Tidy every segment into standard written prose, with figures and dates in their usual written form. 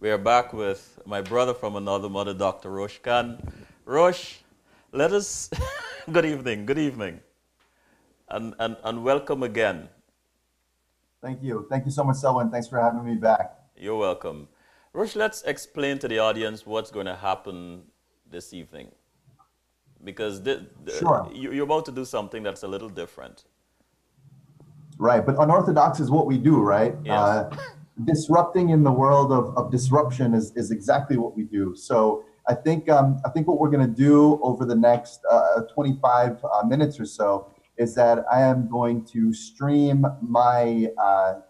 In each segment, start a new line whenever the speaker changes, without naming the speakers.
We are back with my brother from another mother, Dr. Rosh Khan. Rosh, let us, good evening, and welcome again.
Thank you. Thank you so much, Selwyn. Thanks for having me back.
You're welcome. Rosh, let's explain to the audience what's going to happen this evening. Because
Sure.
you're about to do something that's a little different.
Right. But unorthodox is what we do, right?
Yes.
Disrupting in the world of disruption is exactly what we do. So I think what we're going to do over the next 25 minutes or so is that I am going to stream my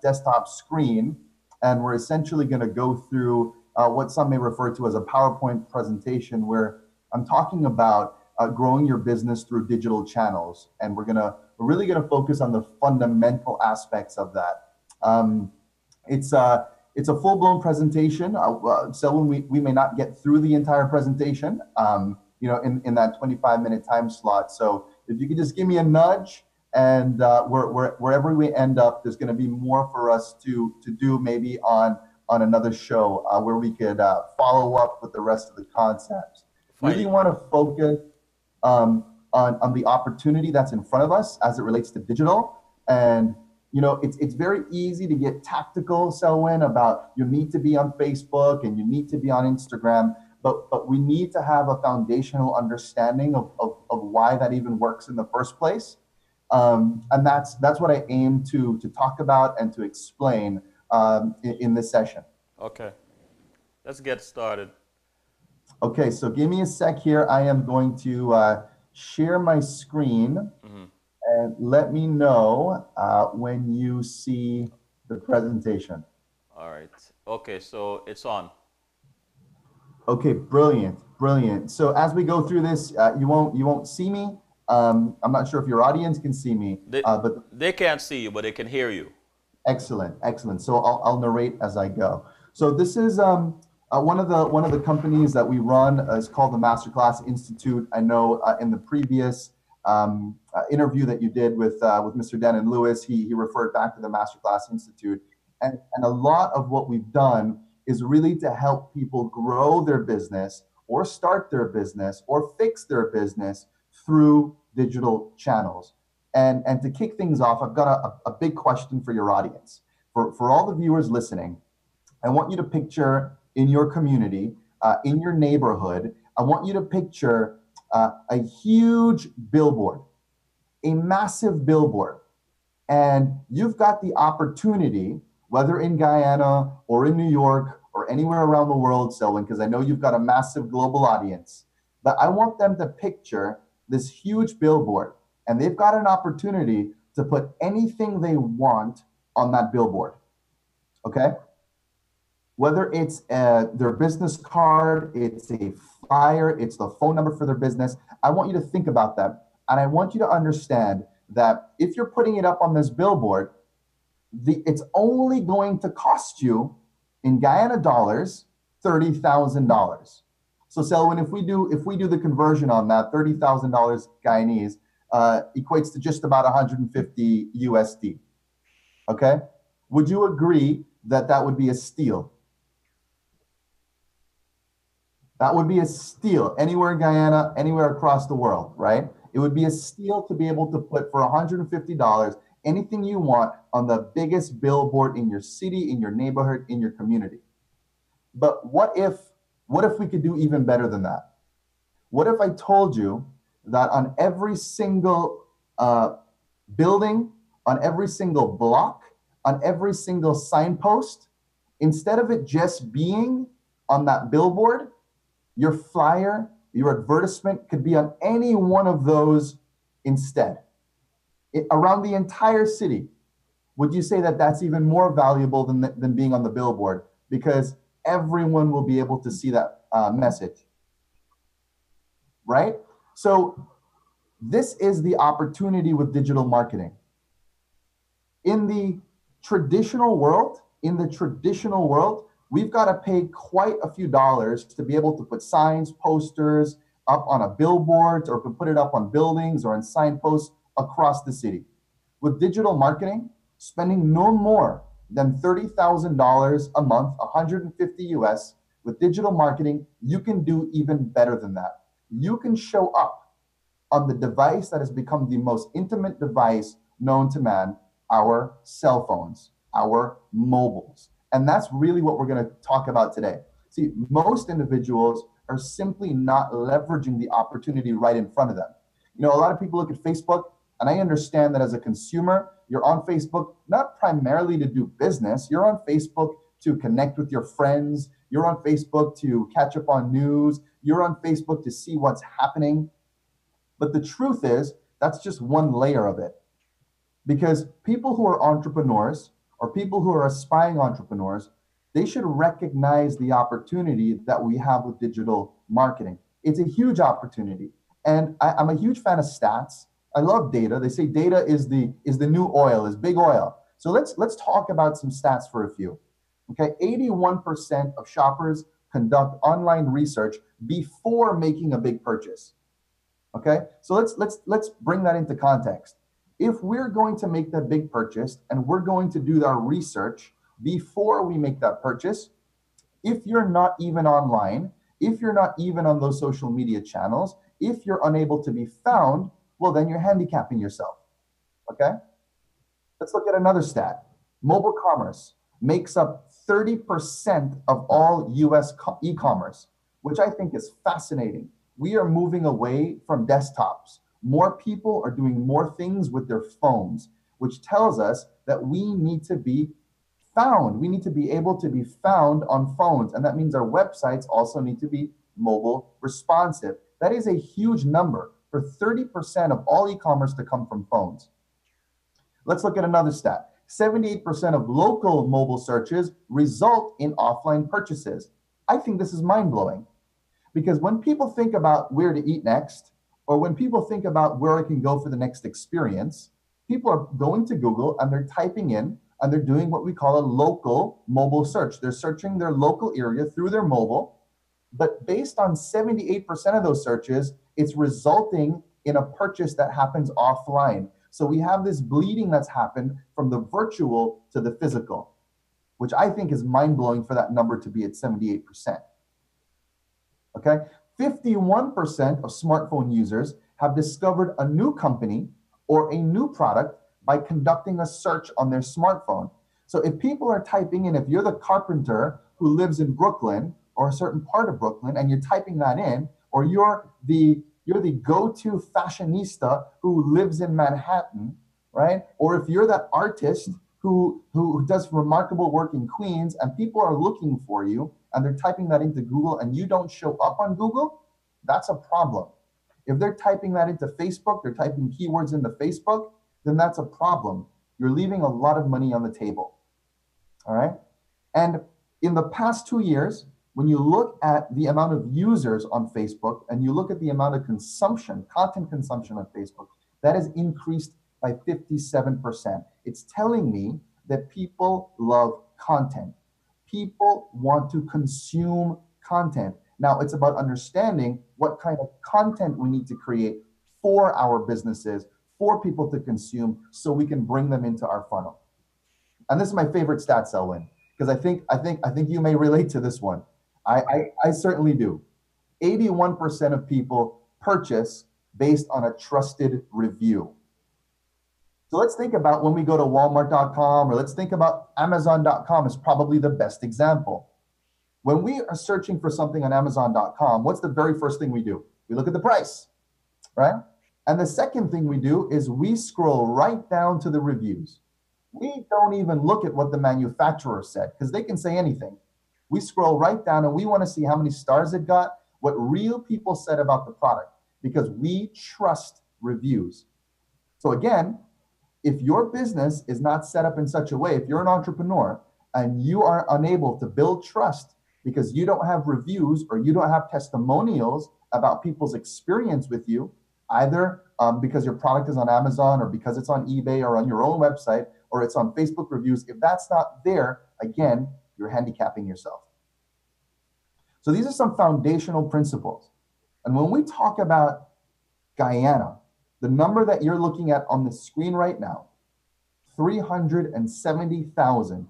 desktop screen, and we're essentially going to go through what some may refer to as a PowerPoint presentation, where I'm talking about growing your business through digital channels, and we're really going to focus on the fundamental aspects of that. It's a full-blown presentation. Selwyn, we may not get through the entire presentation, in that 25-minute time slot. So if you could just give me a nudge, and wherever we end up, there's going to be more for us to do, maybe on another show where we could follow up with the rest of the concepts. Really
Fine.
want to focus on the opportunity that's in front of us as it relates to digital. And it's very easy to get tactical, Selwyn, about you need to be on Facebook and you need to be on Instagram, but we need to have a foundational understanding of why that even works in the first place. And that's what I aim to talk about and to explain in this session.
Okay. Let's get started.
Okay, so give me a sec here. I am going to share my screen,
Mhm.
and let me know when you see the presentation.
All right. Okay, so it's on.
Okay, brilliant, brilliant. So as we go through this, you won't see me. I'm not sure if your audience can see me,
They,
but
they can't see you, but they can hear you.
excellent, excellent. So I'll narrate as I go. So this is one of the companies that we run is called the Masterclass Institute. I know in the previous interview that you did with Mr. Denon Lewis, he referred back to the Masterclass Institute, and a lot of what we've done is really to help people grow their business or start their business or fix their business through digital channels. And to kick things off, I've got a big question for your audience. For all the viewers listening, I want you to picture in your community, in your neighborhood, I want you to picture a huge billboard, a massive billboard. And you've got the opportunity, whether in Guyana or in New York or anywhere around the world, Selwyn, because I know you've got a massive global audience, but I want them to picture this huge billboard, and they've got an opportunity to put anything they want on that billboard. Okay? Whether it's their business card, it's a flyer, it's the phone number for their business. I want you to think about that. And I want you to understand that if you're putting it up on this billboard, it's only going to cost you in Guyana dollars $30,000. So Selwyn, if we do the conversion on that, $30,000 Guyanese equates to just about 150 USD. Okay, would you agree that that would be a steal? That would be a steal anywhere in Guyana, anywhere across the world, right? It would be a steal to be able to put for $150 anything you want on the biggest billboard in your city, in your neighborhood, in your community. But what if we could do even better than that? What if I told you that on every single building, on every single block, on every single signpost, instead of it just being on that billboard, your flyer, your advertisement could be on any one of those instead, around the entire city? Would you say that that's even more valuable than being on the billboard? Because everyone will be able to see that message, right? So this is the opportunity with digital marketing. In the traditional world, we've got to pay quite a few dollars to be able to put signs, posters up on a billboard, or to put it up on buildings or on signposts across the city. With digital marketing, spending no more then $30,000 a month, 150 US with digital marketing, you can do even better than that. You can show up on the device that has become the most intimate device known to man, our cell phones, our mobiles. And that's really what we're going to talk about today. See, most individuals are simply not leveraging the opportunity right in front of them. You know, a lot of people look at Facebook, and I understand that as a consumer, you're on Facebook not primarily to do business. You're on Facebook to connect with your friends. You're on Facebook to catch up on news. You're on Facebook to see what's happening. But the truth is, that's just one layer of it. Because people who are entrepreneurs or people who are aspiring entrepreneurs, they should recognize the opportunity that we have with digital marketing. It's a huge opportunity. And I'm a huge fan of stats. I love data. They say data is the new oil, is big oil. So let's talk about some stats for a few. Okay, 81% of shoppers conduct online research before making a big purchase. Okay, so let's bring that into context. If we're going to make that big purchase and we're going to do our research before we make that purchase, if you're not even online, if you're not even on those social media channels, if you're unable to be found, well, then you're handicapping yourself. Okay, let's look at another stat. Mobile commerce makes up 30% of all US e-commerce, which I think is fascinating. We are moving away from desktops. More people are doing more things with their phones, which tells us that we need to be found. We need to be able to be found on phones. And that means our websites also need to be mobile responsive. That is a huge number for 30% of all e-commerce to come from phones. Let's look at another stat. 78% of local mobile searches result in offline purchases. I think this is mind-blowing. Because when people think about where to eat next, or when people think about where I can go for the next experience, people are going to Google and they're typing in and they're doing what we call a local mobile search. They're searching their local area through their mobile, but based on 78% of those searches, it's resulting in a purchase that happens offline. So we have this bleeding that's happened from the virtual to the physical, which I think is mind-blowing for that number to be at 78%. Okay, 51% of smartphone users have discovered a new company or a new product by conducting a search on their smartphone. So if people are typing in, if you're the carpenter who lives in Brooklyn or a certain part of Brooklyn and you're typing that in, or you're the go-to fashionista who lives in Manhattan, right? Or if you're that artist who does remarkable work in Queens and people are looking for you, and they're typing that into Google and you don't show up on Google, that's a problem. If they're typing that into Facebook, they're typing keywords into Facebook, then that's a problem. You're leaving a lot of money on the table. All right. And in the past 2 years, when you look at the amount of users on Facebook and you look at the amount of consumption, content consumption on Facebook, that has increased by 57%. It's telling me that people love content. People want to consume content. Now it's about understanding what kind of content we need to create for our businesses, for people to consume, so we can bring them into our funnel. And this is my favorite stat, Selwyn, because I think you may relate to this one. I certainly do. 81% of people purchase based on a trusted review. So let's think about when we go to Walmart.com, or let's think about Amazon.com is probably the best example. When we are searching for something on Amazon.com, what's the very first thing we do? We look at the price, right? And the second thing we do is we scroll right down to the reviews. We don't even look at what the manufacturer said, because they can say anything. We scroll right down and we want to see how many stars it got, what real people said about the product, because we trust reviews. So again, if your business is not set up in such a way, if you're an entrepreneur and you are unable to build trust because you don't have reviews or you don't have testimonials about people's experience with you, either because your product is on Amazon or because it's on eBay or on your own website or it's on Facebook reviews, if that's not there, again, you're handicapping yourself. So these are some foundational principles. And when we talk about Guyana, the number that you're looking at on the screen right now, 370,000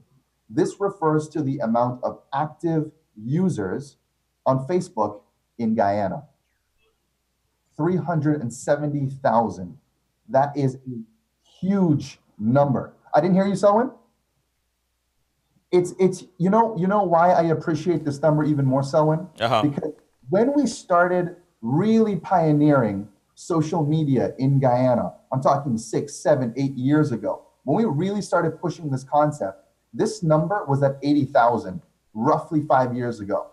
This refers to the amount of active users on Facebook in Guyana. 370,000. That is a huge number. I didn't hear you, Selwyn? It's you know why I appreciate this number even more, Selwyn?
Uh-huh.
Because when we started really pioneering social media in Guyana, I'm talking 6, 7, 8 years ago, when we really started pushing this concept, this number was at 80,000 roughly 5 years ago.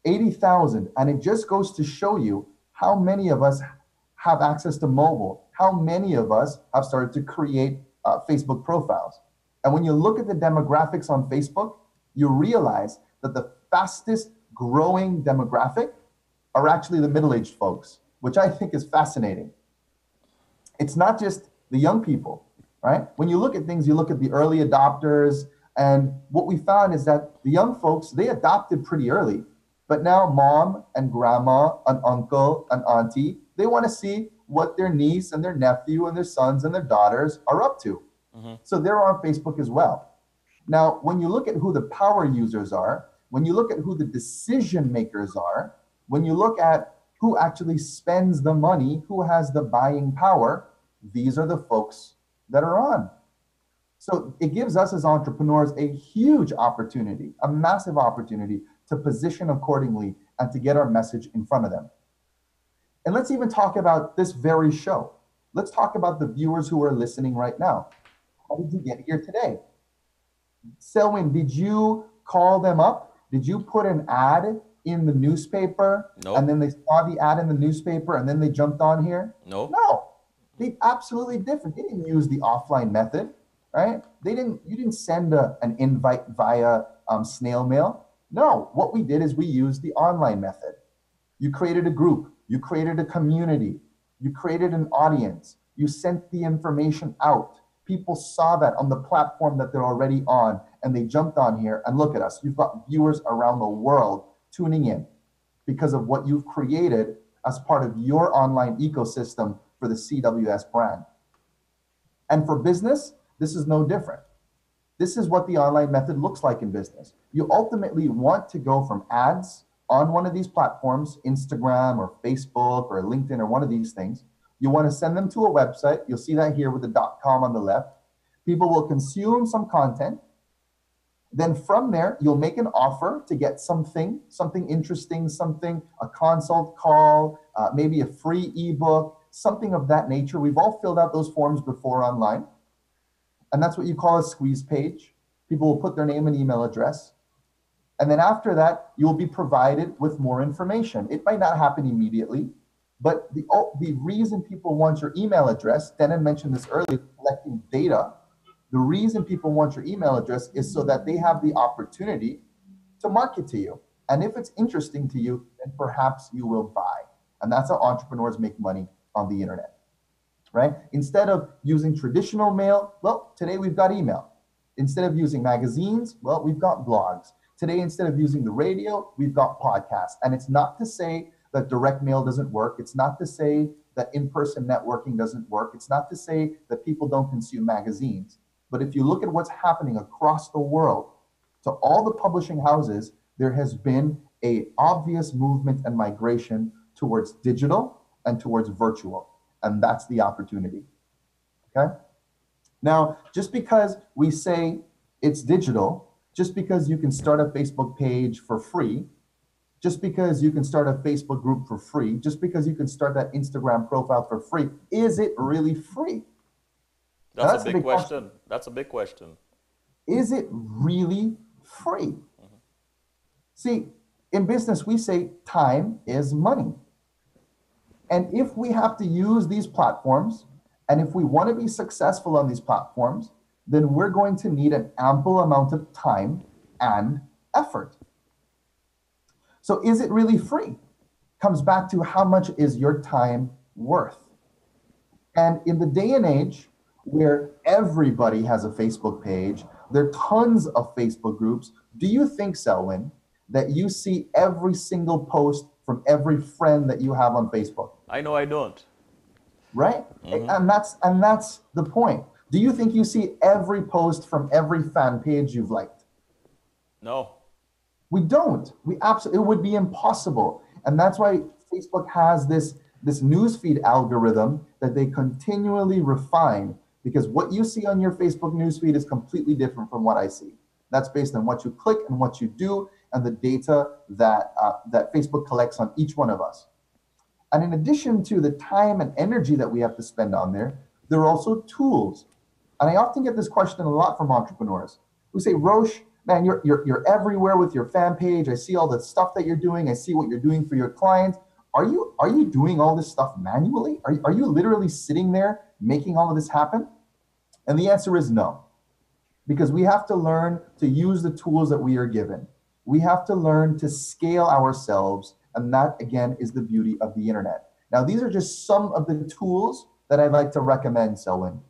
80,000. And it just goes to show you how many of us have access to mobile, how many of us have started to create Facebook profiles. And when you look at the demographics on Facebook, you realize that the fastest growing demographic are actually the middle-aged folks, which I think is fascinating. It's not just the young people, right? When you look at things, you look at the early adopters, and what we found is that the young folks, they adopted pretty early, but now mom and grandma and uncle and auntie, they want to see what their niece and their nephew and their sons and their daughters are up to.
Mm-hmm.
So they're on Facebook as well. Now, when you look at who the power users are, when you look at who the decision makers are, when you look at who actually spends the money, who has the buying power, these are the folks that are on. So it gives us as entrepreneurs a huge opportunity, a massive opportunity to position accordingly and to get our message in front of them. And let's even talk about this very show. Let's talk about the viewers who are listening right now. How did you get here today? Selwyn, did you call them up? Did you put an ad in the newspaper?
Nope.
And then they saw the ad in the newspaper and then they jumped on here?
No.
No. They absolutely different. They didn't use the offline method, right? You didn't send an invite via snail mail. No, what we did is we used the online method. You created a group, you created a community, you created an audience, you sent the information out. People saw that on the platform that they're already on, and they jumped on here, and look at us. You've got viewers around the world tuning in because of what you've created as part of your online ecosystem for the CWS brand. And for business, this is no different. This is what the online method looks like in business. You ultimately want to go from ads on one of these platforms, Instagram or Facebook or LinkedIn or one of these things. You want to send them to a website. You'll see that here with the .com on the left. People will consume some content. Then from there, you'll make an offer to get something interesting, a consult call, maybe a free ebook, something of that nature. We've all filled out those forms before online. And that's what you call a squeeze page. People will put their name and email address. And then after that, you'll be provided with more information. It might not happen immediately, but the reason people want your email address, Denon mentioned this earlier, collecting data. The reason people want your email address is so that they have the opportunity to market to you. And if it's interesting to you, then perhaps you will buy. And that's how entrepreneurs make money on the internet, right? Instead of using traditional mail, well, today we've got email. Instead of using magazines, well, we've got blogs. Today, instead of using the radio, we've got podcasts. And it's not to say that direct mail doesn't work. It's not to say that in-person networking doesn't work. It's not to say that people don't consume magazines. But if you look at what's happening across the world, to all the publishing houses, there has been an obvious movement and migration towards digital and towards virtual. And that's the opportunity, okay? Now, just because we say it's digital, just because you can start a Facebook page for free, just because you can start a Facebook group for free, just because you can start that Instagram profile for free, is it really free?
That's a big question. That's a big question.
Is it really free? Mm-hmm. See, in business, we say time is money. And if we have to use these platforms, and if we want to be successful on these platforms, then we're going to need an ample amount of time and effort. So is it really free? Comes back to how much is your time worth? And in the day and age where everybody has a Facebook page, there are tons of Facebook groups, do you think, Selwyn, that you see every single post from every friend that you have on Facebook?
I know I don't.
Right? Mm-hmm. And that's the point. Do you think you see every post from every fan page you've liked?
No.
We don't. We absolutely, it would be impossible. And that's why Facebook has this newsfeed algorithm that they continually refine, because what you see on your Facebook newsfeed is completely different from what I see. That's based on what you click and what you do and the data that Facebook collects on each one of us. And in addition to the time and energy that we have to spend on there, there are also tools. And I often get this question a lot from entrepreneurs who say, Roche, man, you're everywhere with your fan page. I see all the stuff that you're doing. I see what you're doing for your clients. Are you doing all this stuff manually? Are you literally sitting there making all of this happen? And the answer is no, because we have to learn to use the tools that we are given. We have to learn to scale ourselves. And that, again, is the beauty of the internet. Now, these are just some of the tools that I'd like to recommend, Selwyn.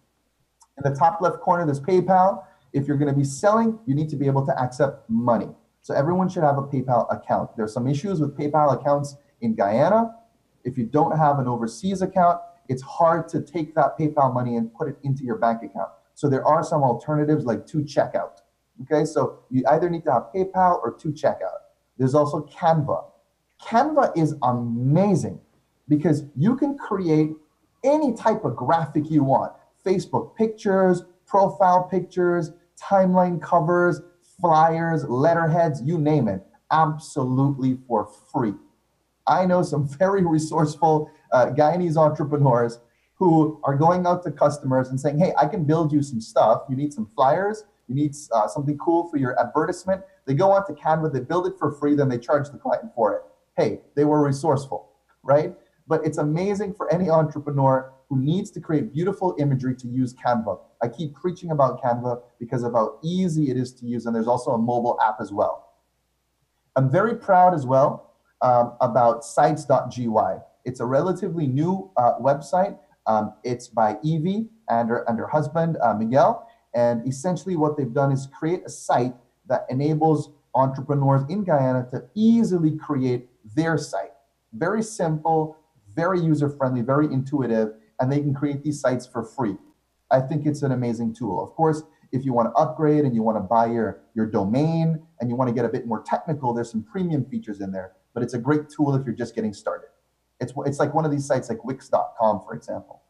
In the top left corner, there's PayPal. If you're going to be selling, you need to be able to accept money. So everyone should have a PayPal account. There's some issues with PayPal accounts in Guyana. If you don't have an overseas account, it's hard to take that PayPal money and put it into your bank account. So there are some alternatives like 2Checkout. Okay, so you either need to have PayPal or 2Checkout. There's also Canva. Canva is amazing because you can create any type of graphic you want. Facebook pictures, profile pictures, timeline covers, flyers, letterheads, you name it, absolutely for free. I know some very resourceful Guyanese entrepreneurs who are going out to customers and saying, hey, I can build you some stuff. You need some flyers, you need something cool for your advertisement. They go onto Canva, they build it for free, then they charge the client for it. Hey, they were resourceful, right? But it's amazing for any entrepreneur who needs to create beautiful imagery to use Canva. I keep preaching about Canva because of how easy it is to use, and there's also a mobile app as well. I'm very proud as well about sites.gy. It's a relatively new website. It's by Evie and her husband, Miguel. And essentially what they've done is create a site that enables entrepreneurs in Guyana to easily create their site. Very simple, very user-friendly, very intuitive, and they can create these sites for free. I think it's an amazing tool. Of course, if you want to upgrade and you want to buy your domain and you want to get a bit more technical, there's some premium features in there, but it's a great tool if you're just getting started. It's like one of these sites like Wix.com, for example.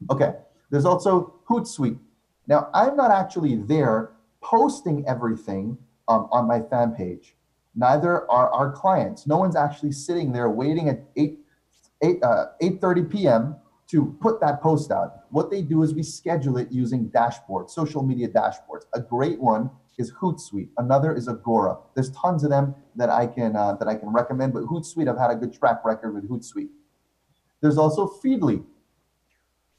Okay, there's also Hootsuite. Now, I'm not actually there posting everything on my fan page. Neither are our clients. No one's actually sitting there waiting at 8:30 p.m. to put that post out. What they do is we schedule it using dashboards, social media dashboards. A great one is Hootsuite. Another is Agora. There's tons of them that I can recommend, but Hootsuite, I've had a good track record with Hootsuite. There's also Feedly.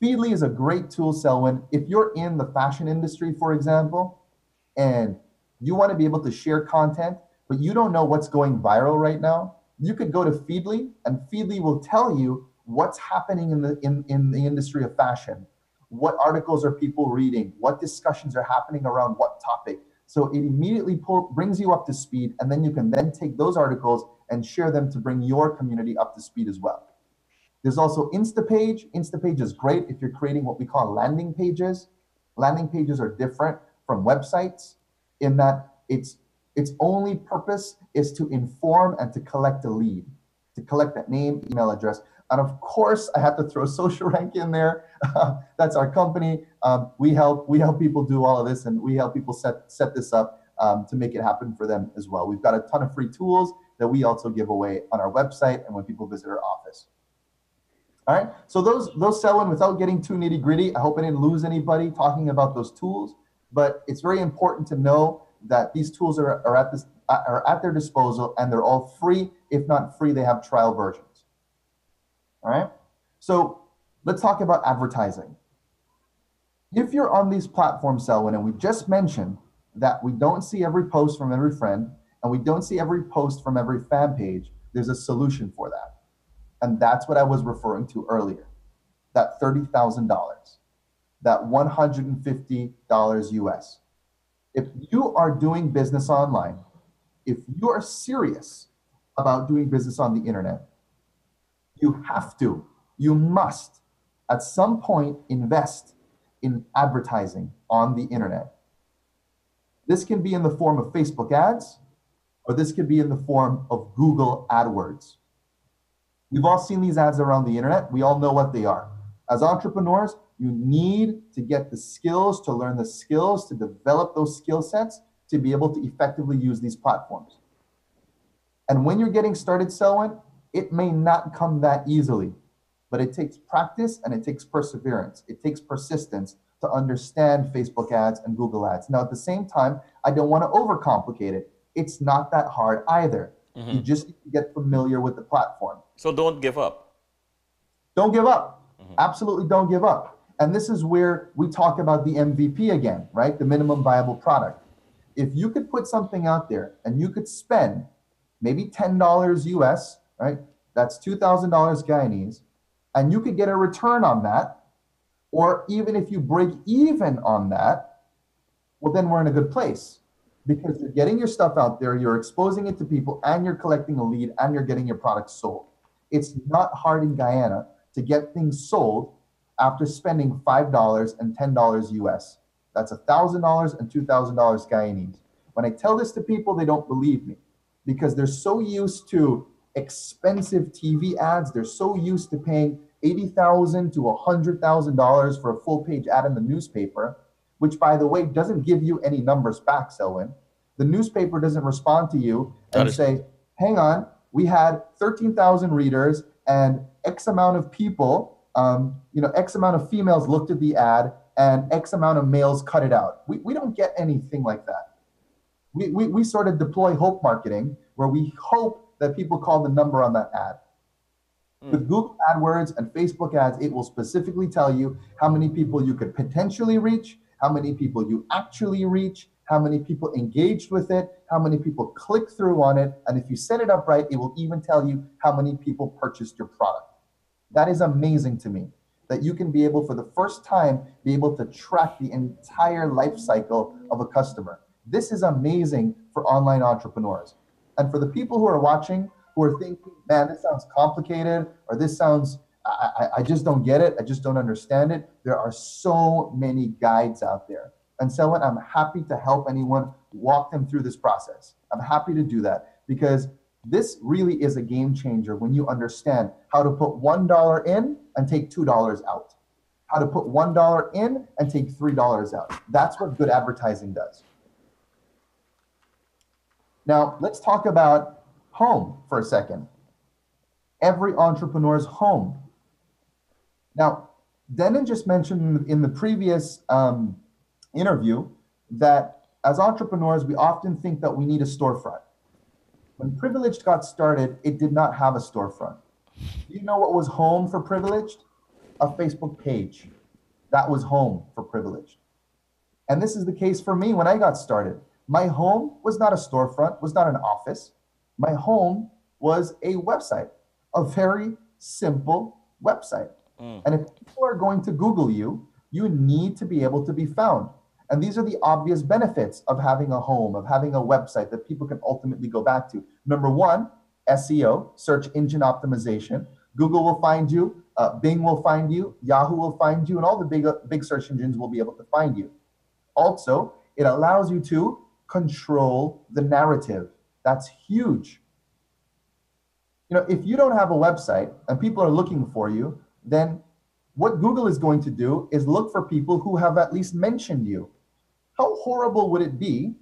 Feedly is a great tool, Selwyn. If you're in the fashion industry, for example, and you want to be able to share content, but you don't know what's going viral right now, you could go to Feedly, and Feedly will tell you what's happening in the industry of fashion. What articles are people reading? What discussions are happening around what topic? So it immediately brings you up to speed, and then you can then take those articles and share them to bring your community up to speed as well. There's also Instapage. Instapage is great if you're creating what we call landing pages. Landing pages are different from websites in that its only purpose is to inform and to collect a lead, to collect that name, email address. And of course, I have to throw SocialRank in there. That's our company. We help people do all of this, and we help people set this up to make it happen for them as well. We've got a ton of free tools that we also give away on our website and when people visit our office. All right, so those Selwyn, without getting too nitty gritty, I hope I didn't lose anybody talking about those tools, but it's very important to know that these tools are at their disposal, and they're all free. If not free, they have trial versions. All right, so let's talk about advertising. If you're on these platforms, Selwyn, and we just mentioned that we don't see every post from every friend, and we don't see every post from every fan page, there's a solution for that. And that's what I was referring to earlier, that $30,000, that $150 US. If you are doing business online, if you are serious about doing business on the internet, you must, at some point, invest in advertising on the internet. This can be in the form of Facebook ads, or this could be in the form of Google AdWords. We've all seen these ads around the internet. We all know what they are. As entrepreneurs, you need to get the skills, to learn the skills, to develop those skill sets, to be able to effectively use these platforms. And when you're getting started, Selwyn, it may not come that easily, but it takes practice and it takes perseverance. It takes persistence to understand Facebook ads and Google ads. Now, at the same time, I don't want to overcomplicate it. It's not that hard either. You just need to get familiar with the platform.
So don't give up.
Don't give up. Absolutely don't give up. And this is where we talk about the MVP again, right? The minimum viable product. If you could put something out there and you could spend maybe $10 US, right? That's $2,000 Guyanese, and you could get a return on that, or even if you break even on that, well, then we're in a good place, because you're getting your stuff out there, you're exposing it to people, and you're collecting a lead, and you're getting your product sold. It's not hard in Guyana to get things sold after spending $5 and $10 US. That's $1,000 and $2,000 Guyanese. When I tell this to people, they don't believe me, because they're so used to expensive TV ads. They're so used to paying $80,000 to $100,000 for a full page ad in the newspaper, which, by the way, doesn't give you any numbers back, Selwyn. The newspaper doesn't respond to you and say, hang on, we had 13,000 readers and X amount of people, X amount of females looked at the ad and X amount of males cut it out. We don't get anything like that. We sort of deploy hope marketing, where we hope that people call the number on that ad. With Google AdWords and Facebook ads, it will specifically tell you how many people you could potentially reach, how many people you actually reach, how many people engaged with it, how many people click through on it, and if you set it up right, it will even tell you how many people purchased your product. That is amazing to me, that you can be able, for the first time, be able to track the entire life cycle of a customer. This is amazing for online entrepreneurs. And for the people who are watching, who are thinking, man, this sounds complicated, or this sounds, I just don't get it, I just don't understand it. There are so many guides out there. And Selwyn, I'm happy to help anyone walk them through this process. I'm happy to do that, because this really is a game changer when you understand how to put $1 in and take $2 out. How to put $1 in and take $3 out. That's what good advertising does. Now, let's talk about home for a second. Every entrepreneur's home. Now, Denon just mentioned in the previous interview that as entrepreneurs, we often think that we need a storefront. When Privileged got started, it did not have a storefront. Do you know what was home for Privileged? A Facebook page. That was home for Privileged. And this is the case for me when I got started. My home was not a storefront, was not an office. My home was a website, a very simple website. And if people are going to Google you, you need to be able to be found. And these are the obvious benefits of having a home, of having a website that people can ultimately go back to. Number one, SEO, search engine optimization. Google will find you, Bing will find you, Yahoo will find you, and all the big search engines will be able to find you. Also, it allows you to control the narrative. That's huge. If you don't have a website and people are looking for you, then what Google is going to do is look for people who have at least mentioned you. How horrible would it be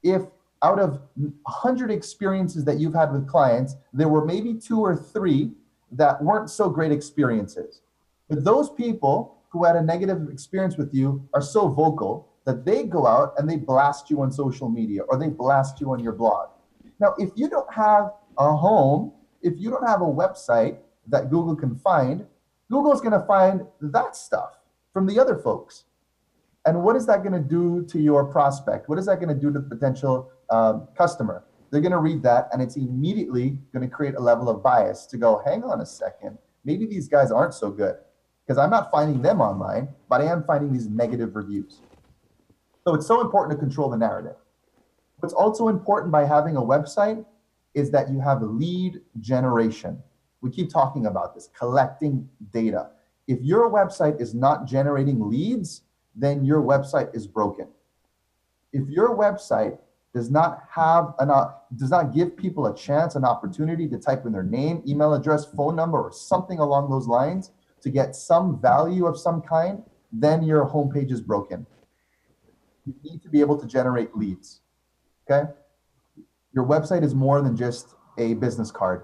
if out of 100 experiences that you've had with clients, there were maybe 2 or 3 that weren't so great experiences? But those people who had a negative experience with you are so vocal that they go out and they blast you on social media, or they blast you on your blog. Now, if you don't have a home, if you don't have a website that Google can find, Google's going to find that stuff from the other folks. And what is that going to do to your prospect? What is that going to do to the potential customer? They're going to read that, and it's immediately going to create a level of bias to go, hang on a second, maybe these guys aren't so good, because I'm not finding them online, but I am finding these negative reviews. So it's so important to control the narrative. What's also important by having a website is that you have lead generation. We keep talking about this, collecting data. If your website is not generating leads, then your website is broken. If your website does not have does not give people a chance, an opportunity to type in their name, email address, phone number, or something along those lines to get some value of some kind, then your homepage is broken. You need to be able to generate leads. Okay? Your website is more than just a business card.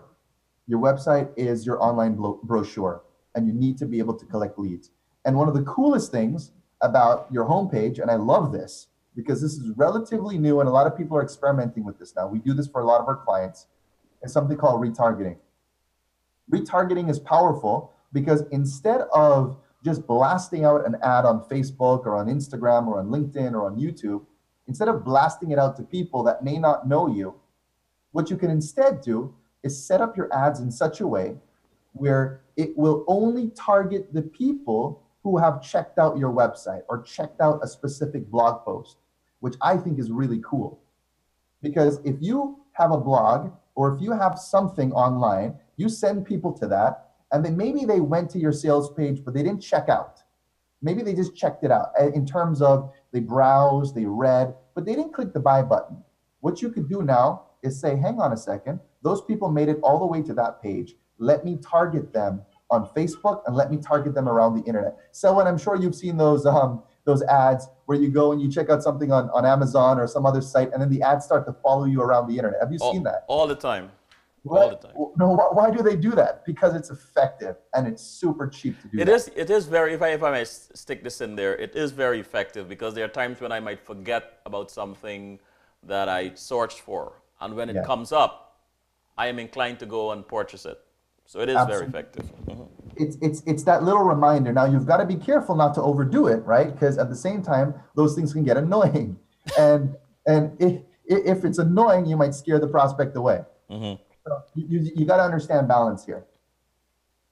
Your website is your online brochure, and you need to be able to collect leads. And one of the coolest things about your homepage, and I love this because this is relatively new and a lot of people are experimenting with this now. We do this for a lot of our clients. It's something called retargeting. Retargeting is powerful because instead of just blasting out an ad on Facebook or on Instagram or on LinkedIn or on YouTube, instead of blasting it out to people that may not know you, what you can instead do is set up your ads in such a way where it will only target the people who have checked out your website or checked out a specific blog post, which I think is really cool. Because if you have a blog or if you have something online, you send people to that, and then maybe they went to your sales page, but they didn't check out. Maybe they just checked it out in terms of they browsed, they read, but they didn't click the buy button. What you could do now is say, hang on a second, those people made it all the way to that page. Let me target them on Facebook and let me target them around the internet. So, and I'm sure you've seen those ads where you go and you check out something on Amazon or some other site, and then the ads start to follow you around the internet. Have you seen that?
All the time.
What?
All the time.
No, why do they do that? Because it's effective and it's super cheap to do that.
It is very, if I may stick this in there, it is very effective because there are times when I might forget about something that I searched for. And when it comes up, I am inclined to go and purchase it. So it is very effective.
It's that little reminder. Now you've got to be careful not to overdo it, right? Because at the same time, those things can get annoying. And if it's annoying, you might scare the prospect away. So you got to understand balance here.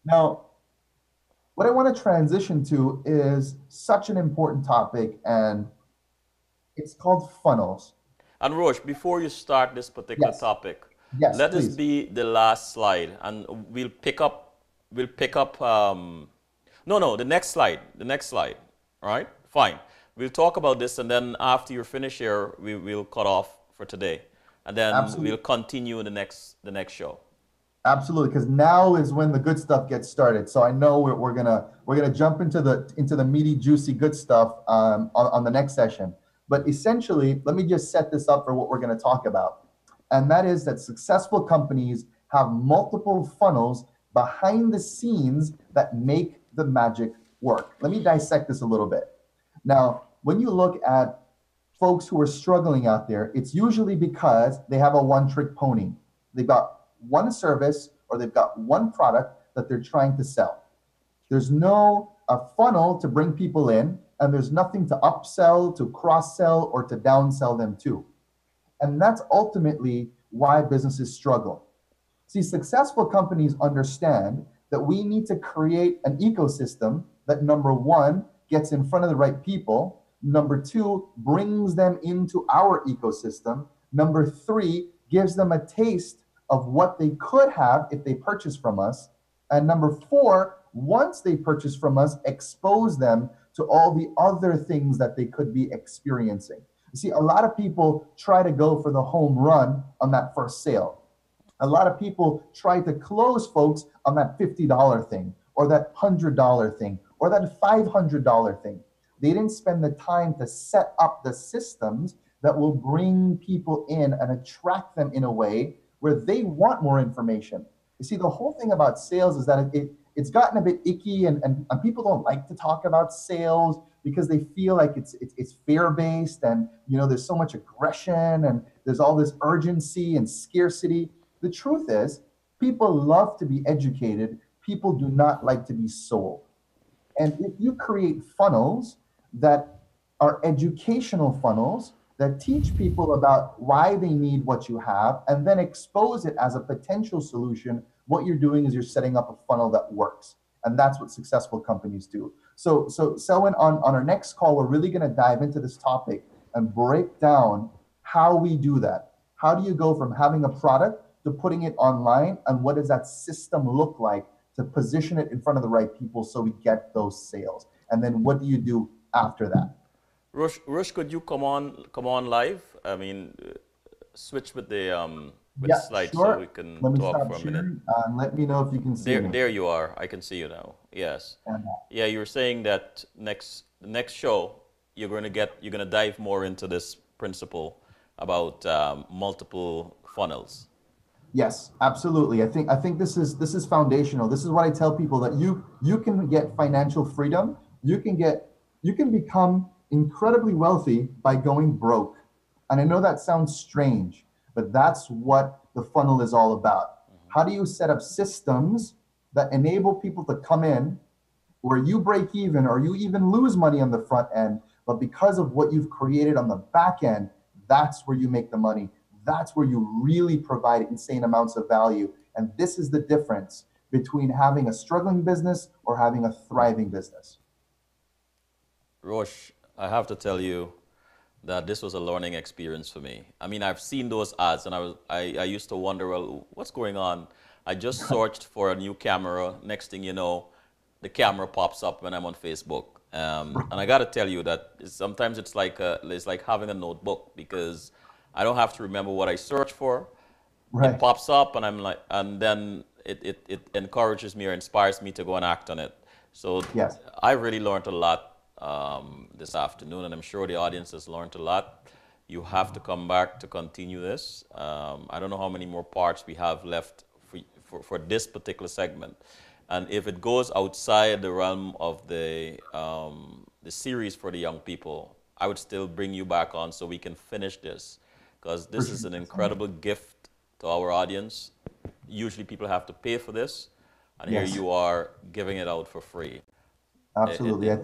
Now, what I want to transition to is such an important topic, and it's called funnels.
And Roche, before you start this particular topic, let
please.
this be the last slide, and we'll pick up. The next slide. All right, fine. We'll talk about this, and then after you're finished here, we'll cut off for today, and then we'll continue in the next show.
Absolutely, because now is when the good stuff gets started. So I know we're gonna jump into the meaty, juicy, good stuff on the next session. But essentially, let me just set this up for what we're going to talk about. And that is that successful companies have multiple funnels behind the scenes that make the magic work. Let me dissect this a little bit. Now, when you look at folks who are struggling out there, it's usually because they have a one-trick pony. They've got one service or they've got one product that they're trying to sell. There's no funnel to bring people in, and there's nothing to upsell, to cross-sell, or to downsell them to. And that's ultimately why businesses struggle. See, successful companies understand that we need to create an ecosystem that, number one, gets in front of the right people, number two, brings them into our ecosystem, number three, gives them a taste of what they could have if they purchase from us, and number four, once they purchase from us, expose them to all the other things that they could be experiencing. You see, a lot of people try to go for the home run on that first sale. A lot of people try to close folks on that $50 thing, or that $100 thing, or that $500 thing. They didn't spend the time to set up the systems that will bring people in and attract them in a way where they want more information. You see, the whole thing about sales is that it's gotten a bit icky, and people don't like to talk about sales because they feel like it's fear-based, and there's so much aggression and there's all this urgency and scarcity. The truth is, people love to be educated. People do not like to be sold. And if you create funnels that are educational funnels that teach people about why they need what you have and then expose it as a potential solution, what you're doing is you're setting up a funnel that works. And that's what successful companies do. So Selwyn, on our next call, we're really going to dive into this topic and break down how we do that. How do you go from having a product to putting it online, and what does that system look like to position it in front of the right people so we get those sales? And then what do you do after that.
Rush, could you come on live? I mean, switch with the
Yeah,
slide so
sure.
we can
Let me
talk
stop
for a minute.
sharing. Let me know if you can see me.
There you are. I can see you now. Yes.
And,
Yeah, you were saying that the next show you're gonna dive more into this principle about multiple funnels.
yes, absolutely. I think this is foundational. This is what I tell people, that you can get financial freedom. You can become incredibly wealthy by going broke. And I know that sounds strange, but that's what the funnel is all about. How do you set up systems that enable people to come in where you break even or you even lose money on the front end, but because of what you've created on the back end, that's where you make the money. That's where you really provide insane amounts of value. And this is the difference between having a struggling business or having a thriving business.
Roche, I have to tell you that this was a learning experience for me. I mean, I've seen those ads, and I used to wonder, well, what's going on? I just searched for a new camera. Next thing you know, the camera pops up when I'm on Facebook. And I got to tell you that sometimes it's like having a notebook, because I don't have to remember what I search for. It
Right.
pops up, and I'm like, and then it encourages me or inspires me to go and act on it. So
Yes.
I really learned a lot this afternoon, and I'm sure the audience has learned a lot. You have to come back to continue this. I don't know how many more parts we have left for this particular segment. And if it goes outside the realm of the series for the young people, I would still bring you back on so we can finish this, because this is an incredible gift to our audience. Usually people have to pay for this, and here
Yes.
you are giving it out for free.
Absolutely. I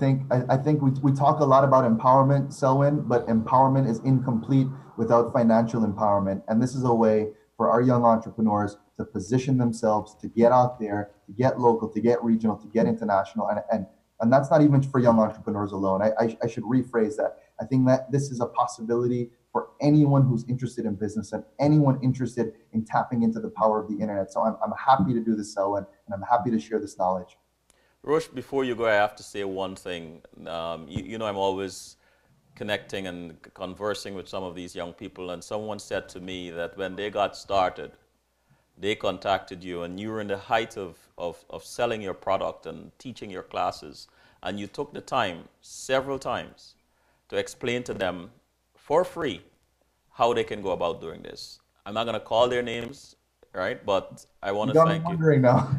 think we talk a lot about empowerment, Selwyn, but empowerment is incomplete without financial empowerment. And this is a way for our young entrepreneurs to position themselves, to get out there, to get local, to get regional, to get international. And that's not even for young entrepreneurs alone. I should rephrase that. I think that this is a possibility for anyone who's interested in business and anyone interested in tapping into the power of the internet. So I'm happy to do this, Selwyn, and I'm happy to share this knowledge.
Roche, before you go, I have to say one thing. You know, I'm always connecting and conversing with some of these young people, and someone said to me that when they got started, they contacted you, and you were in the height of selling your product and teaching your classes, and you took the time, several times, to explain to them for free how they can go about doing this. I'm not going to call their names, right? But I want
You
to
got me
thank you.
wondering now.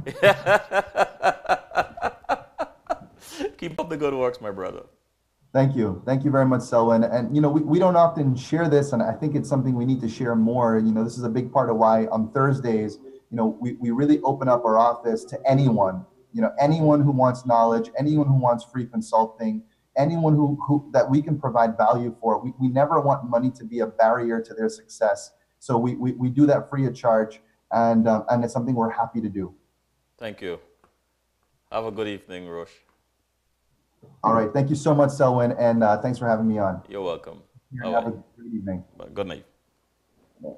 Keep up the good works, my brother.
Thank you. Thank you very much, Selwyn. And, we don't often share this, and I think it's something we need to share more. This is a big part of why on Thursdays, we really open up our office to anyone, anyone who wants knowledge, anyone who wants free consulting, anyone who that we can provide value for. We never want money to be a barrier to their success. So we do that free of charge, and it's something we're happy to do.
Thank you. Have a good evening, Roche.
All right. Thank you so much, Selwyn, and thanks for having me on.
You're welcome.
Have a great evening.
Good night.
Yeah.